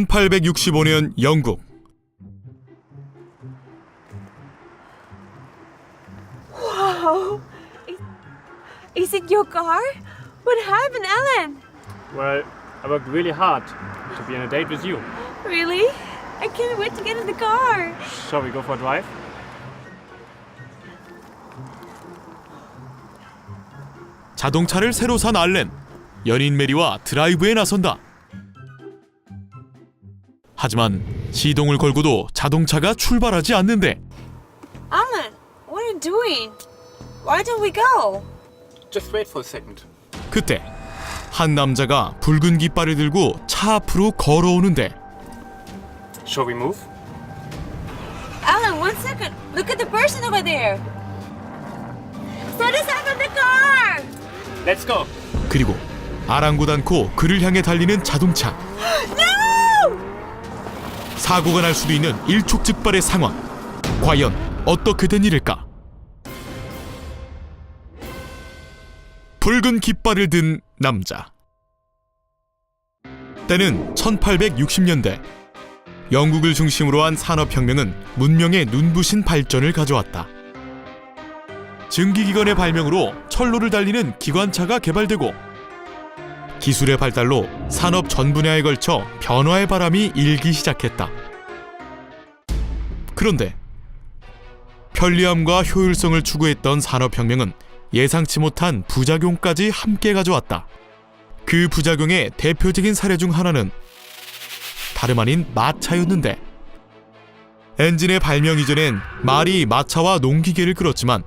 1865년 영국. Wow. Is it your car? What happened, Ellen? Well, I worked really hard to be on a date with you. Really? I can't wait to get in the car. Shall we go for a drive? 자동차를 새로 산 알렌. 연인 메리와 드라이브에 나선다. 하지만 시동을 걸고도 자동차가 출발하지 않는데. Alan, what are you doing? Why don't we go? Just wait for a second. 그때 한 남자가 붉은 깃발을 들고 차 앞으로 걸어오는데. Shall we move? Alan, 1 second. Look at the person over there. Set us up in the car! Let's go! 그리고 아랑곳 않고 그를 향해 달리는 자동차. No! 사고가 날 수도 있는 일촉즉발의 상황. 과연 어떻게 된 일일까? 붉은 깃발을 든 남자. 때는 1860년대. 영국을 중심으로 한 산업혁명은 문명의 눈부신 발전을 가져왔다. 증기기관의 발명으로 철로를 달리는 기관차가 개발되고, 기술의 발달로 산업 전 분야에 걸쳐 변화의 바람이 일기 시작했다. 그런데 편리함과 효율성을 추구했던 산업혁명은 예상치 못한 부작용까지 함께 가져왔다. 그 부작용의 대표적인 사례 중 하나는 다름 아닌 마차였는데, 엔진의 발명 이전엔 말이 마차와 농기계를 끌었지만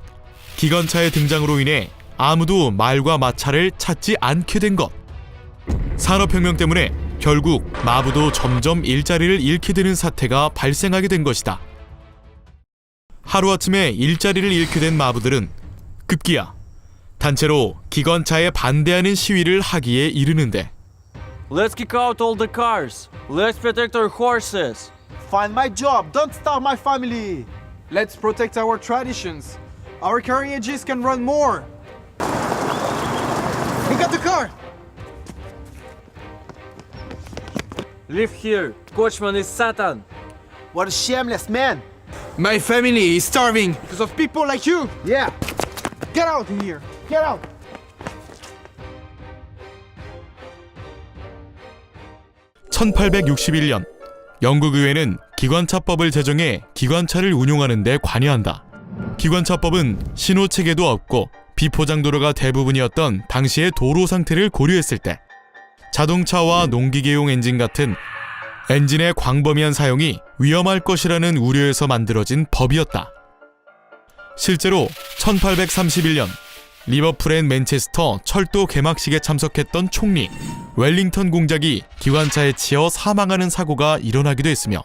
기관차의 등장으로 인해 아무도 말과 마차를 찾지 않게 된 것. 산업혁명 때문에 결국 마부도 점점 일자리를 잃게 되는 사태가 발생하게 된 것이다. 하루아침에 일자리를 잃게 된 마부들은 급기야 단체로 기관차에 반대하는 시위를 하기에 이르는데, Let's kick out all the cars. Let's protect our horses. Find my job, don't starve my family. Let's protect our traditions. Our carriages can run more. We got the car. Live here. Coachman is Satan. What a shameless man. My family is starving because of people like you. Yeah. Get out of here. Get out. (1861년) 영국 의회는 기관차법을 제정해 기관차를 운용하는 데 관여한다. 기관차법은 신호체계도 없고 비포장도로가 대부분이었던 당시의 도로 상태를 고려했을 때 자동차와 농기계용 엔진 같은 엔진의 광범위한 사용이 위험할 것이라는 우려에서 만들어진 법이었다. 실제로 1831년 리버풀 앤 맨체스터 철도 개막식에 참석했던 총리 웰링턴 공작이 기관차에 치여 사망하는 사고가 일어나기도 했으며,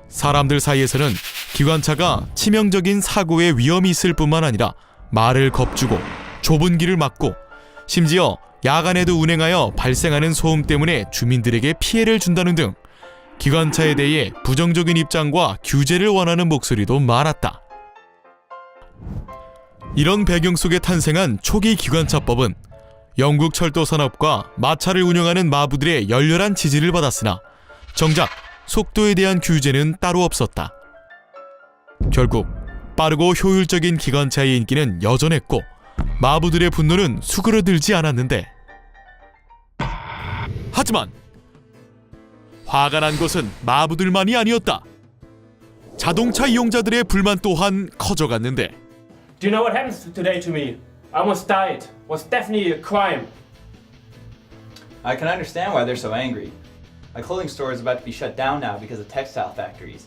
사람들 사이에서는 기관차가 치명적인 사고의 위험이 있을 뿐만 아니라 말을 겁주고 좁은 길을 막고 심지어 야간에도 운행하여 발생하는 소음 때문에 주민들에게 피해를 준다는 등 기관차에 대해 부정적인 입장과 규제를 원하는 목소리도 많았다. 이런 배경 속에 탄생한 초기 기관차법은 영국 철도 산업과 마차를 운영하는 마부들의 열렬한 지지를 받았으나 정작 속도에 대한 규제는 따로 없었다. 결국 빠르고 효율적인 기관차의 인기는 여전했고 마부들의 분노는 수그러들지 않았는데, 하지만 화가 난 것은 마부들만이 아니었다. 자동차 이용자들의 불만 또한 커져갔는데, Do you know what happened today to me? I almost died. It was definitely a crime. I can understand why they're so angry. My clothing store is about to be shut down now because of textile factories.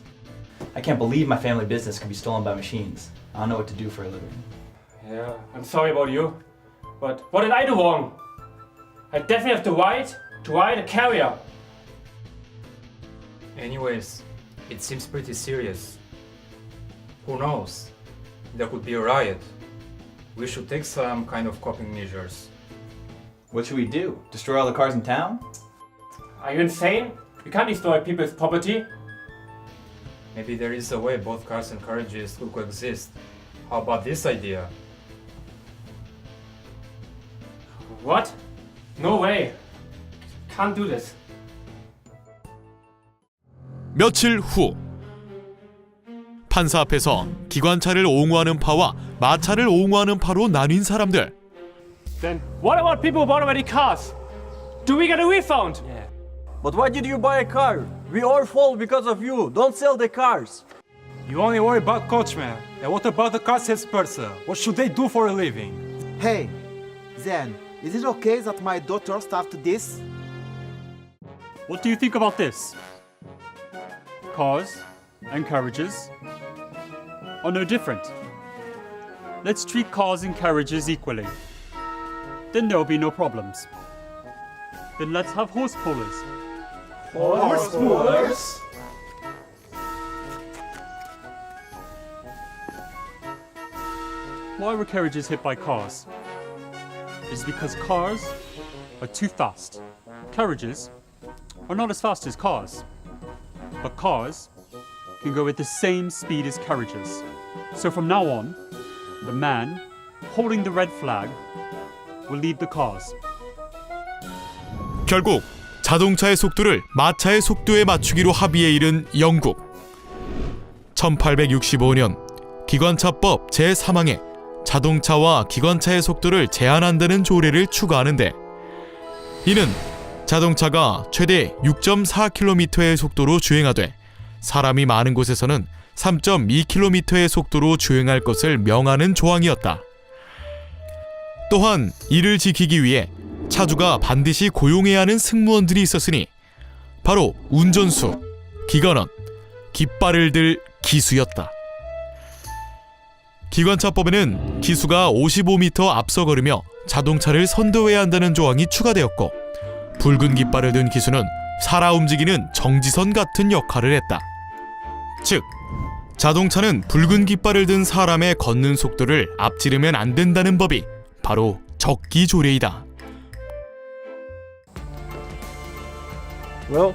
I can't believe my family business can be stolen by machines. I don't know what to do for a living. Yeah, I'm sorry about you. But what did I do wrong? I definitely have the right to ride a carrier. Anyways, it seems pretty serious. Who knows? There could be a riot. We should take some kind of coping measures. What should we do? Destroy all the cars in town? Are you insane? You can't destroy people's property. Maybe there is a way both cars and carriages could coexist. How about this idea? What? No way. Can't do this. 며칠 후 판사 앞에서 기관차를 옹호하는 파와 마차를 옹호하는 파로 나뉜 사람들. Then what about people who bought already cars? Do we get a refund? But why did you buy a car? We all fall because of you. Don't sell the cars. You only worry about coachman. And what about the car salesperson? What should they do for a living? Hey, Zen, is it okay that my daughter started this? What do you think about this? Cars and carriages are no different. Let's treat cars and carriages equally. Then there'll be no problems. Then let's have horse pullers. Horse pullers? Why were carriages hit by cars? It's because cars are too fast. Carriages are not as fast as cars. But cars can go at the same speed as carriages. So from now on, the man holding the red flag will lead the cars. 결국 자동차의 속도를 마차의 속도에 맞추기로 합의에 이른 영국. 1865년 기관차법 제3항에 자동차와 기관차의 속도를 제한한다는 조례를 추가하는데, 이는 자동차가 최대 6.4km의 속도로 주행하되 사람이 많은 곳에서는 3.2km의 속도로 주행할 것을 명하는 조항이었다. 또한 이를 지키기 위해 차주가 반드시 고용해야 하는 승무원들이 있었으니 바로 운전수, 기관원, 깃발을 들 기수였다. 기관차법에는 기수가 55m 앞서 걸으며 자동차를 선도해야 한다는 조항이 추가되었고, 붉은 깃발을 든 기수는 살아 움직이는 정지선 같은 역할을 했다. 즉, 자동차는 붉은 깃발을 든 사람의 걷는 속도를 앞지르면 안 된다는 법이 바로 적기 조례이다. Well,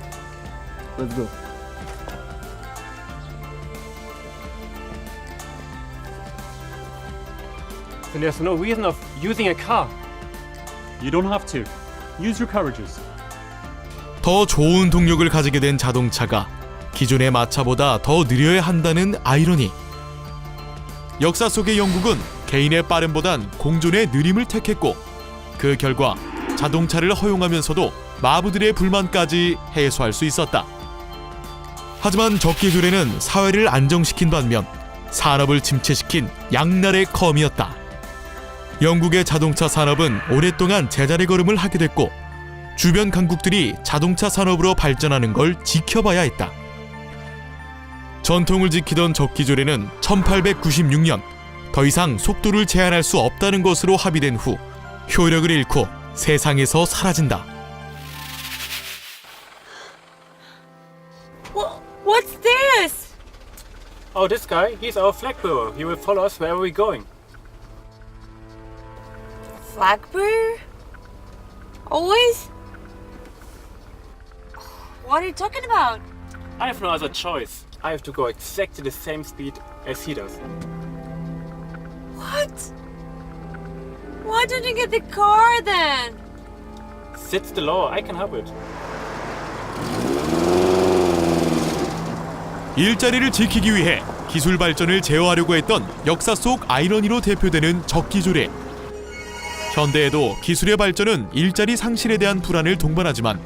let's go. Then there's no reason of using a car. You don't have to. Use your carriages. 더 좋은 동력을 가지게 된 자동차가 기존의 마차보다 더 느려야 한다는 아이러니. 역사 속의 영국은 개인의 빠름보단 공존의 느림을 택했고, 그 결과 자동차를 허용하면서도 마부들의 불만까지 해소할 수 있었다. 하지만 적기 조례는 사회를 안정시킨 반면 산업을 침체시킨 양날의 검이었다. 영국의 자동차 산업은 오랫동안 제자리 걸음을 하게 됐고, 주변 강국들이 자동차 산업으로 발전하는 걸 지켜봐야 했다. 전통을 지키던 적기 조례는 1896년 더 이상 속도를 제한할 수 없다는 것으로 합의된 후 효력을 잃고 세상에서 사라진다. What's this? Oh, this guy, he's our flag bearer. He will follow us wherever we're going. Flag bearer? Always? What are you talking about? I have no other choice. I have to go exactly the same speed as he does. What? Why don't you get the car then? That's the law. I can help it. 일자리를 지키기 위해 기술 발전을 제어하려고 했던 역사 속 아이러니로 대표되는 적기 조례. 현대에도 기술의 발전은 일자리 상실에 대한 불안을 동반하지만,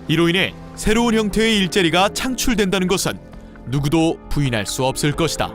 이로 인해 새로운 형태의 일자리가 창출된다는 것은 누구도 부인할 수 없을 것이다.